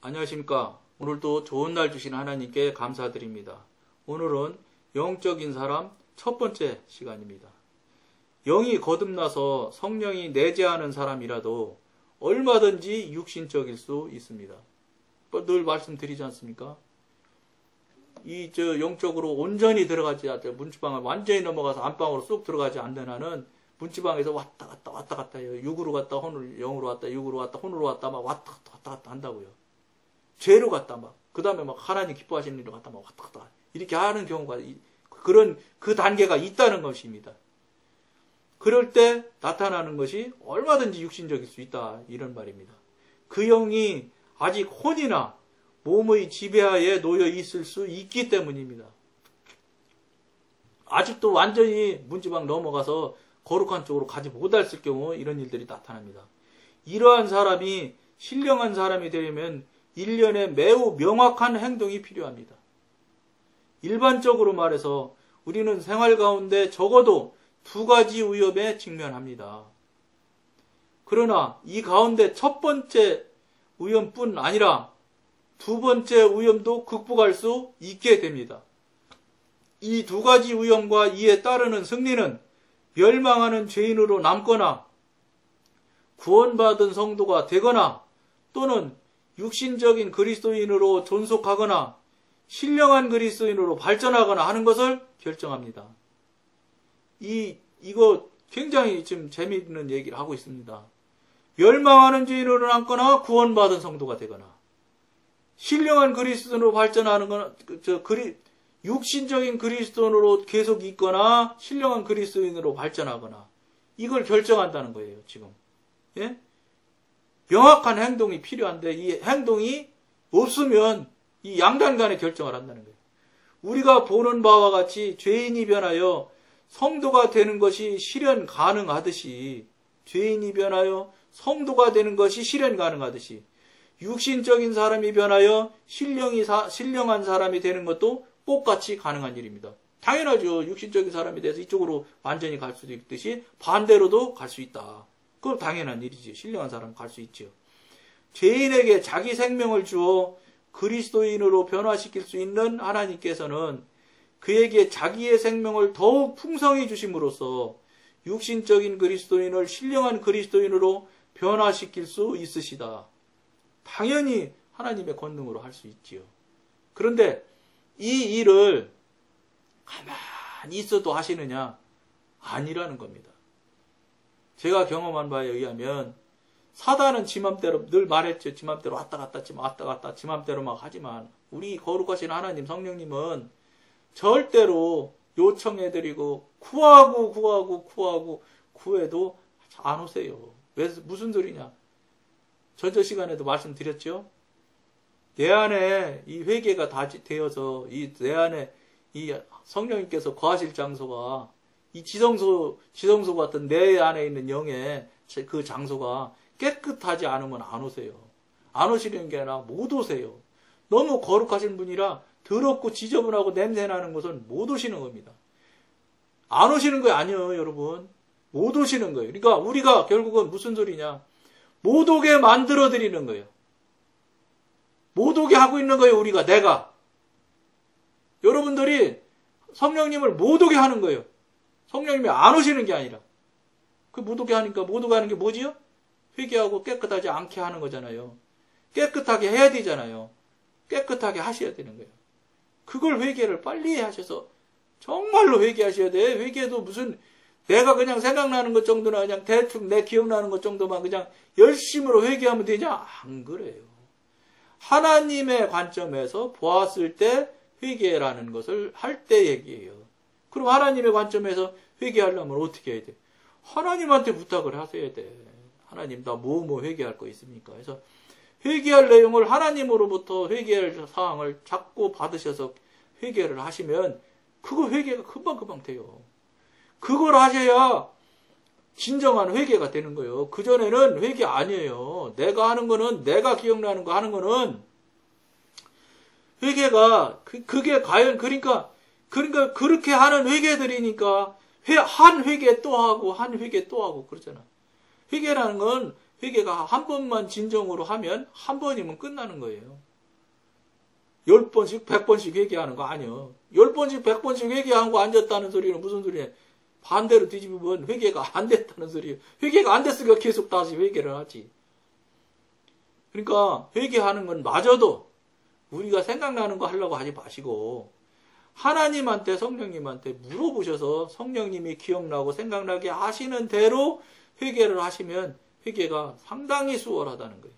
안녕하십니까. 오늘도 좋은 날 주신 하나님께 감사드립니다. 오늘은 영적인 사람 첫 번째 시간입니다. 영이 거듭나서 성령이 내재하는 사람이라도 얼마든지 육신적일 수 있습니다. 늘 말씀드리지 않습니까? 영적으로 온전히 들어가지 않을 때 문지방을 완전히 넘어가서 안방으로 쑥 들어가지 않는 한은 문지방에서 왔다 갔다 해요. 육으로 갔다 혼을 영으로 왔다, 육으로 왔다 혼으로 왔다 막 왔다 갔다 한다고요. 죄로 갔다 막 그 다음에 막 하나님 기뻐하시는 일로 갔다 막 왔다 갔다 이렇게 하는 경우가 그런 그 단계가 있다는 것입니다. 그럴 때 나타나는 것이 얼마든지 육신적일 수 있다 이런 말입니다. 그 영이 아직 혼이나 몸의 지배하에 놓여 있을 수 있기 때문입니다. 아직도 완전히 문지방 넘어가서 거룩한 쪽으로 가지 못했을 경우 이런 일들이 나타납니다. 이러한 사람이 신령한 사람이 되려면 일련의 매우 명확한 행동이 필요합니다. 일반적으로 말해서 우리는 생활 가운데 적어도 두 가지 위험에 직면합니다. 그러나 이 가운데 첫 번째 위험뿐 아니라 두 번째 위험도 극복할 수 있게 됩니다. 이 두 가지 위험과 이에 따르는 승리는 멸망하는 죄인으로 남거나 구원받은 성도가 되거나 또는 육신적인 그리스도인으로 존속하거나 신령한 그리스도인으로 발전하거나 하는 것을 결정합니다. 이거 굉장히 지금 재미있는 얘기를 하고 있습니다. 멸망하는 죄인으로 남거나 구원받은 성도가 되거나 신령한 그리스도인으로 발전하는 거나 육신적인 그리스도인으로 계속 있거나 신령한 그리스도인으로 발전하거나 이걸 결정한다는 거예요. 지금 예? 명확한 행동이 필요한데 이 행동이 없으면 이 양단 간의 결정을 한다는 거예요. 우리가 보는 바와 같이 죄인이 변하여 성도가 되는 것이 실현 가능하듯이 죄인이 변하여 성도가 되는 것이 실현 가능하듯이 육신적인 사람이 변하여 신령한 사람이 되는 것도 똑같이 가능한 일입니다. 당연하죠. 육신적인 사람이 돼서 이쪽으로 완전히 갈 수도 있듯이 반대로도 갈 수 있다. 그건 당연한 일이지. 신령한 사람은 갈 수 있죠. 죄인에게 자기 생명을 주어 그리스도인으로 변화시킬 수 있는 하나님께서는 그에게 자기의 생명을 더욱 풍성히 주심으로써 육신적인 그리스도인을 신령한 그리스도인으로 변화시킬 수 있으시다. 당연히 하나님의 권능으로 할 수 있지요. 그런데 이 일을 가만히 있어도 하시느냐? 아니라는 겁니다. 제가 경험한 바에 의하면 사단은 지 맘대로 늘 말했죠. 지 맘대로 왔다 갔다 지 맘대로 막 하지만 우리 거룩하신 하나님 성령님은 절대로 요청해드리고 구해도 안 오세요. 왜 무슨 소리냐? 전저 시간에도 말씀드렸죠. 내 안에 이 회개가 다 되어서 내 안에 이 성령님께서 거하실 장소가 이 지성소 같은 내 안에 있는 영의 그 장소가 깨끗하지 않으면 안 오세요. 안 오시는 게 아니라 못 오세요. 너무 거룩하신 분이라 더럽고 지저분하고 냄새나는 곳은 못 오시는 겁니다. 안 오시는 거 아니에요, 여러분. 못 오시는 거예요. 그러니까 우리가 결국은 무슨 소리냐. 못 오게 만들어 드리는 거예요. 못 오게 하고 있는 거예요, 우리가. 내가. 여러분들이 성령님을 못 오게 하는 거예요. 성령님이 안 오시는 게 아니라. 그 못 오게 하니까 못 오게 하는 게 뭐지요? 회개하고 깨끗하지 않게 하는 거잖아요. 깨끗하게 해야 되잖아요. 깨끗하게 하셔야 되는 거예요. 그걸 회개를 빨리 하셔서 정말로 회개하셔야 돼. 회개도 무슨 내가 그냥 생각나는 것 정도나 그냥 대충 내 기억나는 것 정도만 그냥 열심으로 회개하면 되냐? 안 그래요. 하나님의 관점에서 보았을 때 회개라는 것을 할 때 얘기예요. 그럼 하나님의 관점에서 회개하려면 어떻게 해야 돼? 하나님한테 부탁을 하셔야 돼. 하나님 나 뭐 회개할 거 있습니까? 그래서 회개할 내용을 하나님으로부터 회개할 사항을 자꾸 받으셔서 회개를 하시면 그거 회개가 금방 돼요. 그걸 하셔야 진정한 회개가 되는 거예요. 그전에는 회개 아니에요. 내가 하는 거는 내가 기억나는 거 하는 거는 회개가 그게 과연 그러니까 그렇게 하는 회개들이니까 한 회개 또 하고 한 회개 또 하고 그러잖아. 회개라는 건 회개가 한 번만 진정으로 하면 한 번이면 끝나는 거예요. 10번씩, 100번씩 회개하는 거 아니요. 10번씩, 100번씩 회개하고 앉았다는 소리는 무슨 소리예요? 반대로 뒤집으면 회개가 안 됐다는 소리예요. 회개가 안 됐으니까 계속 다시 회개를 하지. 그러니까 회개하는 건 마저도 우리가 생각나는 거 하려고 하지 마시고 하나님한테 성령님한테 물어보셔서 성령님이 기억나고 생각나게 하시는 대로 회개를 하시면 회개가 상당히 수월하다는 거예요.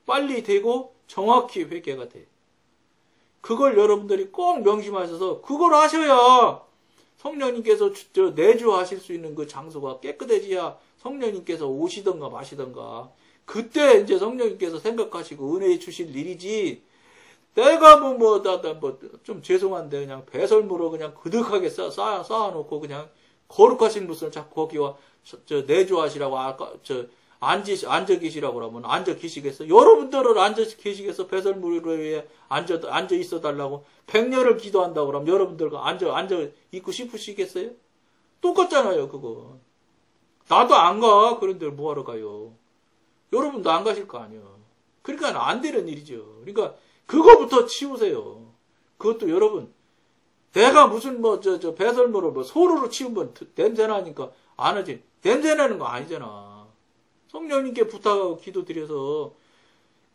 빨리 되고 정확히 회개가 돼. 그걸 여러분들이 꼭 명심하셔서 그걸 하셔야 성령님께서 내주하실 수 있는 그 장소가 깨끗해져야 성령님께서 오시던가 마시던가 그때 이제 성령님께서 생각하시고 은혜 주실 일이지 내가 좀 죄송한데 그냥 배설물로 그냥 그득하게 쌓아놓고 그냥 거룩하신 분을 자꾸 거기와 내주하시라고 앉아 계시라고 그러면 앉아 계시겠어? 여러분들을 앉아 계시겠어? 배설물 위에 앉아 있어 달라고 100년을 기도한다고 그러면 여러분들과 앉아 있고 싶으시겠어요? 똑같잖아요, 그거. 나도 안 가. 그런데 뭐하러 가요? 여러분도 안 가실 거 아니에요. 그러니까 안 되는 일이죠. 그러니까 그거부터 치우세요. 그것도 여러분, 내가 무슨 배설물을 소로로 치우면 냄새나니까 안 하지. 냄새나는 거 아니잖아. 성령님께 부탁하고 기도드려서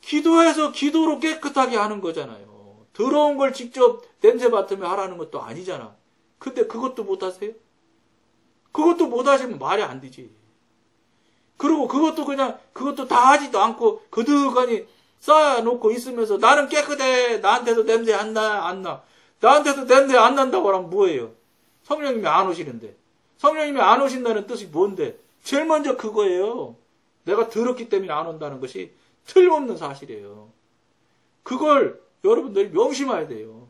기도해서 기도로 깨끗하게 하는 거잖아요. 더러운 걸 직접 냄새 맡으며 하라는 것도 아니잖아. 근데 그것도 못 하세요? 그것도 못 하시면 말이 안 되지. 그리고 그것도 다 하지도 않고 그득하니 쌓아놓고 있으면서 나는 깨끗해. 나한테도 냄새 안 나. 나한테도 냄새 안 난다고 하면 뭐예요? 성령님이 안 오시는데. 성령님이 안 오신다는 뜻이 뭔데? 제일 먼저 그거예요. 내가 더럽기 때문에 안 온다는 것이 틀림없는 사실이에요. 그걸 여러분들이 명심해야 돼요.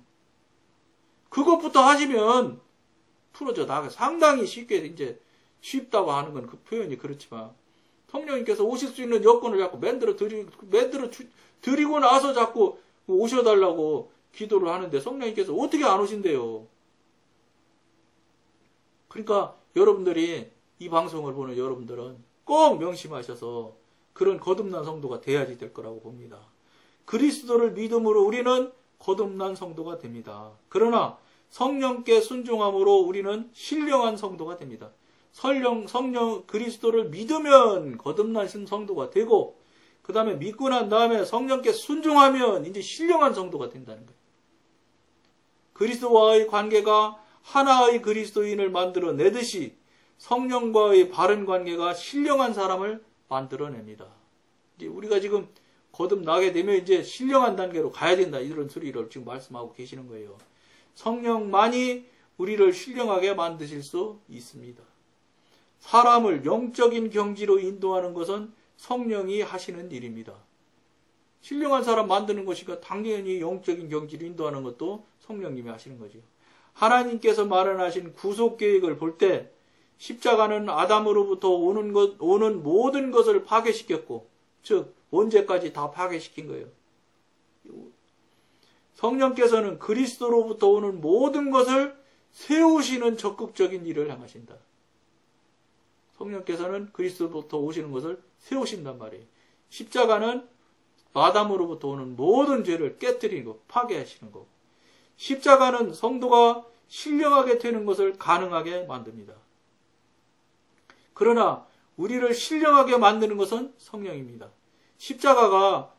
그것부터 하시면 풀어져 나가 상당히 쉽게 이제 쉽다고 하는 건 그 표현이 그렇지만 성령님께서 오실 수 있는 여건을 자꾸 만들어 드리고 나서 자꾸 오셔달라고 기도를 하는데 성령님께서 어떻게 안 오신대요? 그러니까 여러분들이 이 방송을 보는 여러분들은 꼭 명심하셔서 그런 거듭난 성도가 돼야지 될 거라고 봅니다. 그리스도를 믿음으로 우리는 거듭난 성도가 됩니다. 그러나 성령께 순종함으로 우리는 신령한 성도가 됩니다. 성령 그리스도를 믿으면 거듭난 성도가 되고 그 다음에 믿고 난 다음에 성령께 순종하면 이제 신령한 성도가 된다는 거예요. 그리스도와의 관계가 하나의 그리스도인을 만들어내듯이 성령과의 바른 관계가 신령한 사람을 만들어냅니다. 이제 우리가 지금 거듭나게 되면 이제 신령한 단계로 가야 된다. 이런 소리를 지금 말씀하고 계시는 거예요. 성령만이 우리를 신령하게 만드실 수 있습니다. 사람을 영적인 경지로 인도하는 것은 성령이 하시는 일입니다. 신령한 사람 만드는 것이니까 당연히 영적인 경지로 인도하는 것도 성령님이 하시는 거죠. 하나님께서 마련하신 구속 계획을 볼 때 십자가는 아담으로부터 오는 모든 것을 파괴시켰고, 즉 원죄까지 다 파괴시킨 거예요. 성령께서는 그리스도로부터 오는 모든 것을 세우시는 적극적인 일을 행하신다. 성령께서는 그리스도로부터 오시는 것을 세우신단 말이에요. 십자가는 아담으로부터 오는 모든 죄를 깨뜨리고 파괴하시는 거고, 십자가는 성도가 신령하게 되는 것을 가능하게 만듭니다. 그러나 우리를 신령하게 만드는 것은 성령입니다. 십자가가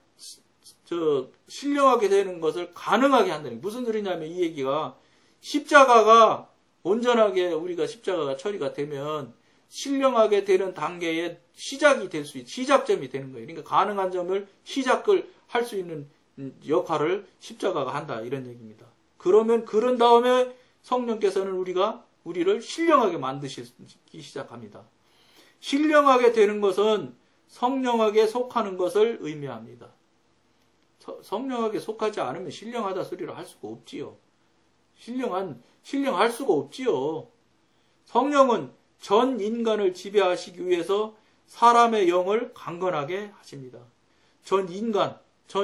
신령하게 되는 것을 가능하게 한다는 게 무슨 소리냐면 이 얘기가 십자가가 온전하게 우리가 십자가가 처리가 되면 신령하게 되는 단계의 시작이 될 수 있는 시작점이 되는 거예요. 그러니까 가능한 점을 시작을 할 수 있는 역할을 십자가가 한다 이런 얘기입니다. 그런 다음에 성령께서는 우리를 신령하게 만드시기 시작합니다. 신령하게 되는 것은 성령하게 속하는 것을 의미합니다. 성령하게 속하지 않으면 신령하다 소리를 할 수가 없지요. 신령할 수가 없지요. 성령은 전 인간을 지배하시기 위해서 사람의 영을 강건하게 하십니다. 전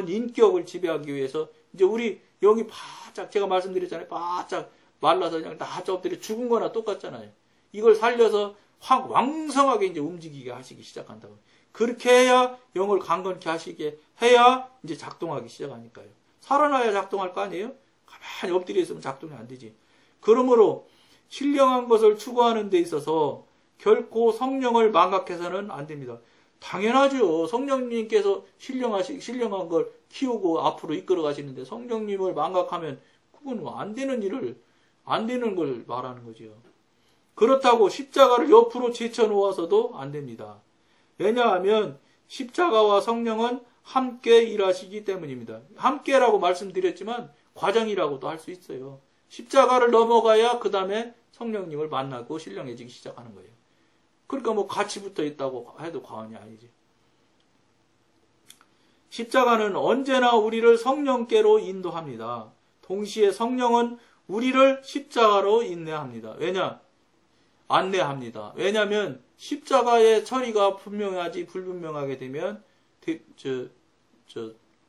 인격을 지배하기 위해서 이제 우리 영이 바짝 제가 말씀드렸잖아요. 바짝 말라서 그냥 다 엎드려 죽은 거나 똑같잖아요. 이걸 살려서 확 왕성하게 이제 움직이게 하시기 시작한다고. 그렇게 해야 영을 강건케 하시게 해야 이제 작동하기 시작하니까요. 살아나야 작동할 거 아니에요? 가만히 엎드려 있으면 작동이 안 되지. 그러므로 신령한 것을 추구하는 데 있어서 결코 성령을 망각해서는 안 됩니다. 당연하죠. 성령님께서 신령한 걸 키우고 앞으로 이끌어 가시는데 성령님을 망각하면 그건 안 되는 안 되는 걸 말하는 거죠. 그렇다고 십자가를 옆으로 제쳐놓아서도 안 됩니다. 왜냐하면 십자가와 성령은 함께 일하시기 때문입니다. 함께라고 말씀드렸지만 과정이라고도 할 수 있어요. 십자가를 넘어가야 그 다음에 성령님을 만나고 신령해지기 시작하는 거예요. 그러니까 뭐 같이 붙어 있다고 해도 과언이 아니지. 십자가는 언제나 우리를 성령께로 인도합니다. 동시에 성령은 우리를 십자가로 안내합니다. 왜냐하면 십자가의 처리가 분명하지 불분명하게 되면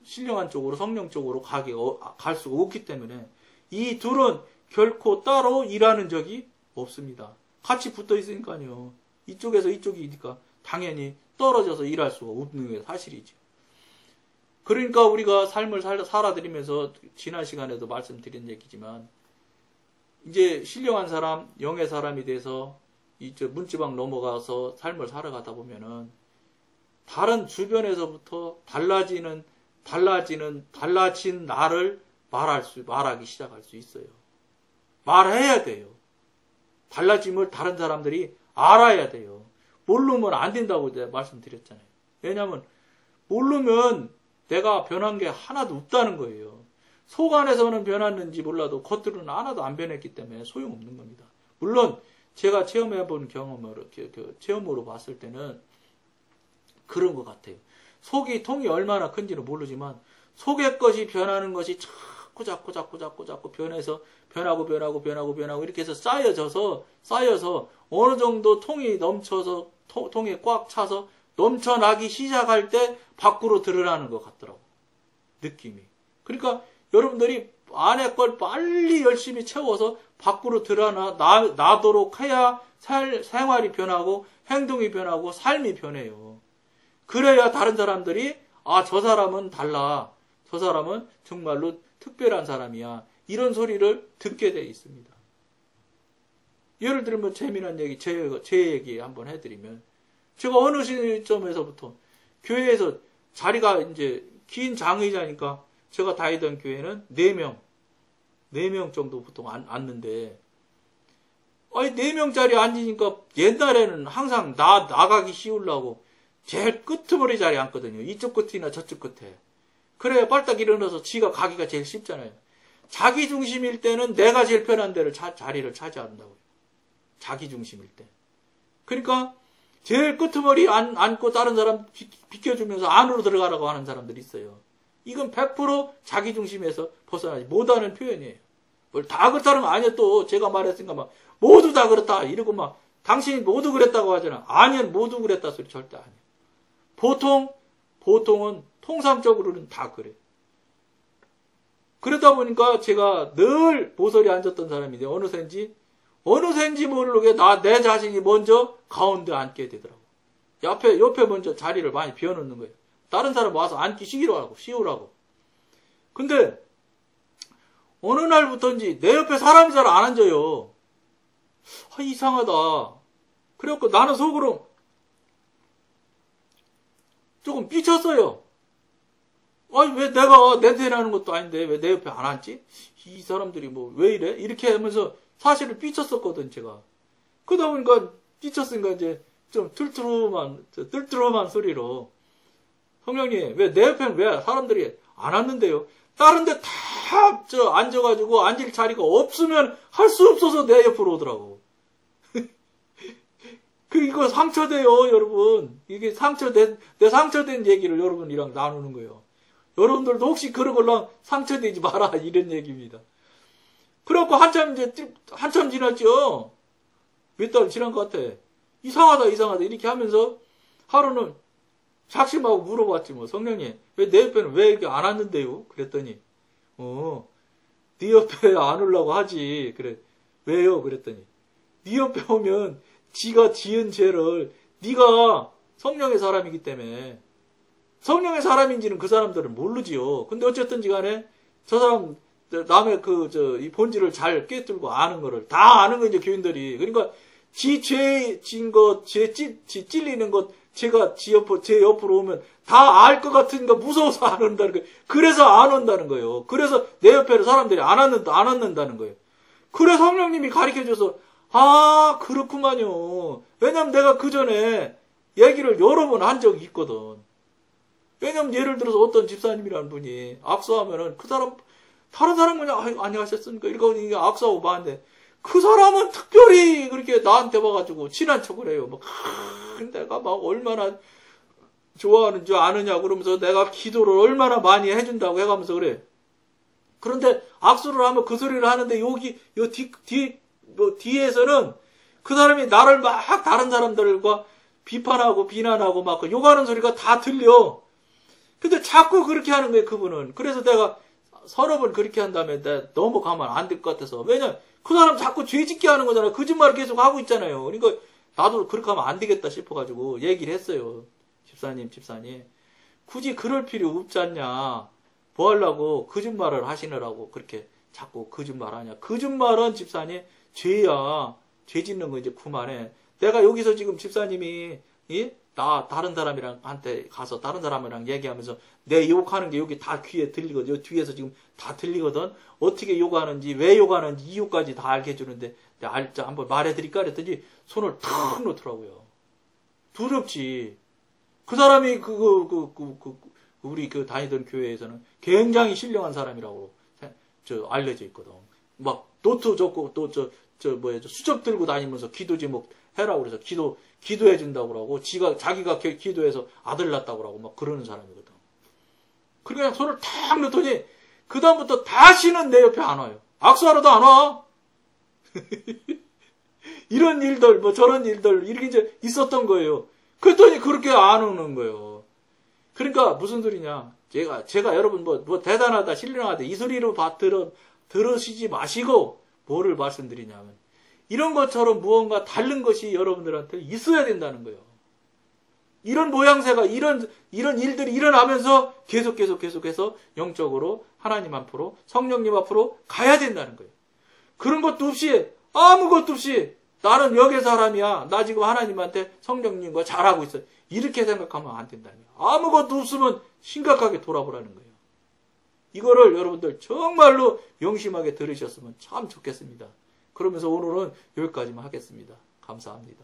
신령한 쪽으로 성령 쪽으로 갈 수가 없기 때문에 이 둘은 결코 따로 일하는 적이 없습니다. 같이 붙어 있으니까요. 이쪽에서 이쪽이니까 당연히 떨어져서 일할 수가 없는 게 사실이죠. 그러니까 우리가 삶을 살아드리면서 지난 시간에도 말씀드린 얘기지만 이제 신령한 사람, 영의 사람이 돼서 문지방 넘어가서 삶을 살아가다 보면은 다른 주변에서부터 달라진 나를 말하기 시작할 수 있어요. 말해야 돼요. 달라짐을 다른 사람들이 알아야 돼요. 모르면 안 된다고 내가 말씀드렸잖아요. 왜냐하면 모르면 내가 변한 게 하나도 없다는 거예요. 속 안에서는 변했는지 몰라도 겉으로는 하나도 안 변했기 때문에 소용없는 겁니다. 물론 제가 체험해본 체험으로 봤을 때는 그런 것 같아요. 속이 통이 얼마나 큰지는 모르지만 속의 것이 변하는 것이 자꾸 변해서 변하고 이렇게 해서 쌓여서 어느 정도 통이 넘쳐서 통에 꽉 차서 넘쳐나기 시작할 때 밖으로 드러나는 것 같더라고. 느낌이. 그러니까 여러분들이 안에 걸 빨리 열심히 채워서 밖으로 드러나도록 해야 생활이 변하고 행동이 변하고 삶이 변해요. 그래야 다른 사람들이 저 사람은 달라. 저 사람은 정말로 특별한 사람이야. 이런 소리를 듣게 돼 있습니다. 예를 들면 재미난 얘기, 제 얘기 한번 해드리면 제가 어느 시점에서부터 교회에서 자리가 이제 긴 장의자니까 제가 다니던 교회는 4명 정도 보통 앉는데 4명짜리 앉으니까 옛날에는 항상 나가기 쉬우려고 제일 끄트머리 자리에 앉거든요. 이쪽 끝이나 저쪽 끝에. 그래야 빨딱 일어나서 지가 가기가 제일 쉽잖아요. 자기 중심일 때는 내가 제일 편한 데를 자리를 차지한다고요. 자기 중심일 때. 그러니까 제일 끄트머리 앉고 다른 사람 비켜주면서 안으로 들어가라고 하는 사람들이 있어요. 이건 100% 자기 중심에서 벗어나지 못하는 표현이에요. 뭘 다 그렇다는 거 아니야. 또 제가 말했으니까 막 모두 다 그렇다 이러고 막 당신이 모두 그랬다고 하잖아. 아니야, 모두 그랬다 소리 절대 아니야. 보통은 통상적으로는 다 그래. 그러다 보니까 제가 늘 모서리에 앉았던 사람인데 어느샌지 모르게 내 자신이 먼저 가운데 앉게 되더라고. 옆에 먼저 자리를 많이 비워놓는 거예요. 다른 사람 와서 앉기 쉬우라고. 근데 어느 날부터인지 내 옆에 사람이 잘 안 앉아요. 이상하다. 그래갖고 나는 속으로 조금 삐쳤어요. 왜 내가 냄새나는 것도 아닌데 왜 내 옆에 안 앉지? 이 사람들이 왜 이래? 이렇게 하면서 사실을 삐쳤었거든, 제가. 그러다 보니까 삐쳤으니까 이제 좀 뜰뜨름한 소리로 성령님, 왜 내 옆에는 왜 사람들이 안 앉는데요? 다른 데 다 앉아가지고 앉을 자리가 없으면 할 수 없어서 내 옆으로 오더라고. 이거 상처돼요, 여러분. 이게 내 상처된 얘기를 여러분이랑 나누는 거예요. 여러분들도 혹시 그런 걸로 상처되지 마라, 이런 얘기입니다. 그래갖고 한참 지났죠? 몇 달 지난 것 같아. 이상하다, 이렇게 하면서 하루는 작심하고 물어봤지, 성령님. 왜 내 옆에는 왜 이렇게 안 앉는데요? 그랬더니, 네 옆에 안 오려고 하지. 그래. 왜요? 그랬더니, 네 옆에 오면 지가 지은 죄를 네가 성령의 사람이기 때문에. 성령의 사람인지는 그 사람들은 모르지요. 근데 어쨌든지 간에 저 사람, 남의 이 본질을 잘 꿰뚫고 아는 거를 다 아는 거 이제 교인들이. 그러니까 지 죄 진 것, 지 찔리는 것, 제 옆으로 오면 다 알 것 같으니까 무서워서 안 온다는 거예요. 그래서 안 온다는 거예요. 그래서 내 옆에는 사람들이 안 앉는다는 거예요. 그래서 성령님이 가르쳐줘서, 아, 그렇구만요. 왜냐면 내가 그 전에 얘기를 여러 번 한 적이 있거든. 왜냐면 예를 들어서 어떤 집사님이라는 분이 악수하면은 그 사람, 다른 사람은 그냥, 안녕하셨습니까? 이렇게 악수하고 마는데, 그 사람은 특별히 그렇게 나한테 와가지고 친한 척을 해요. 막, 내가 막 얼마나 좋아하는지 아느냐 그러면서 내가 기도를 얼마나 많이 해준다고 해가면서 그래. 그런데 악수를 하면 그 소리를 하는데 뒤에서는 그 사람이 나를 막 다른 사람들과 비판하고 비난하고 막 욕하는 소리가 다 들려. 근데 자꾸 그렇게 하는 거예요, 그분은. 그래서 내가 서너 번 그렇게 한 다음에 내가 넘어가면 안 될 것 같아서. 왜냐면 그 사람 자꾸 죄짓게 하는 거잖아. 거짓말을 계속 하고 있잖아요. 그러니까 나도 그렇게 하면 안 되겠다 싶어가지고 얘기를 했어요. 집사님. 굳이 그럴 필요 없지 않냐. 뭐 하려고 거짓말을 하시느라고 그렇게 자꾸 거짓말 하냐. 거짓말은 집사님 죄야. 죄 짓는 거 이제 그만해. 내가 여기서 지금 집사님이 다른 사람이랑 한테 가서 다른 사람이랑 얘기하면서 내 욕하는 게 여기 다 귀에 들리거든. 뒤에서 지금 다 들리거든. 어떻게 욕하는지 왜 욕하는지 이유까지 다 알게 해주는데 내가 한번 말해드릴까 그랬더니 손을 탁 놓더라고요. 두렵지. 그 사람이 우리 다니던 교회에서는 굉장히 신령한 사람이라고 알려져 있거든. 막 노트 적고 또 수첩 들고 다니면서 기도 제목 해라고 그래서 기도해 준다고 그러고 자기가 기도해서 아들 낳았다고 그러고 막 그러는 사람이거든. 그러니까 손을 탁 놓더니 그다음부터 다시는 내 옆에 안 와요. 악수하러도 안 와. 이런 일들 저런 일들 이렇게 이제 있었던 거예요. 그랬더니 그렇게 안 오는 거예요. 그러니까 무슨 소리냐. 제가 여러분 뭐 대단하다 신령하다 이 소리로 들으시지 마시고 뭐를 말씀드리냐면 이런 것처럼 무언가 다른 것이 여러분들한테 있어야 된다는 거예요. 이런 모양새가 이런 일들이 일어나면서 계속해서 영적으로 하나님 앞으로 성령님 앞으로 가야 된다는 거예요. 그런 것도 없이 아무것도 없이 나는 여기 사람이야. 나 지금 하나님한테 성령님과 잘하고 있어. 이렇게 생각하면 안 된다는 거예요. 아무것도 없으면 심각하게 돌아보라는 거예요. 이거를 여러분들 정말로 명심하게 들으셨으면 참 좋겠습니다. 그러면서 오늘은 여기까지만 하겠습니다. 감사합니다.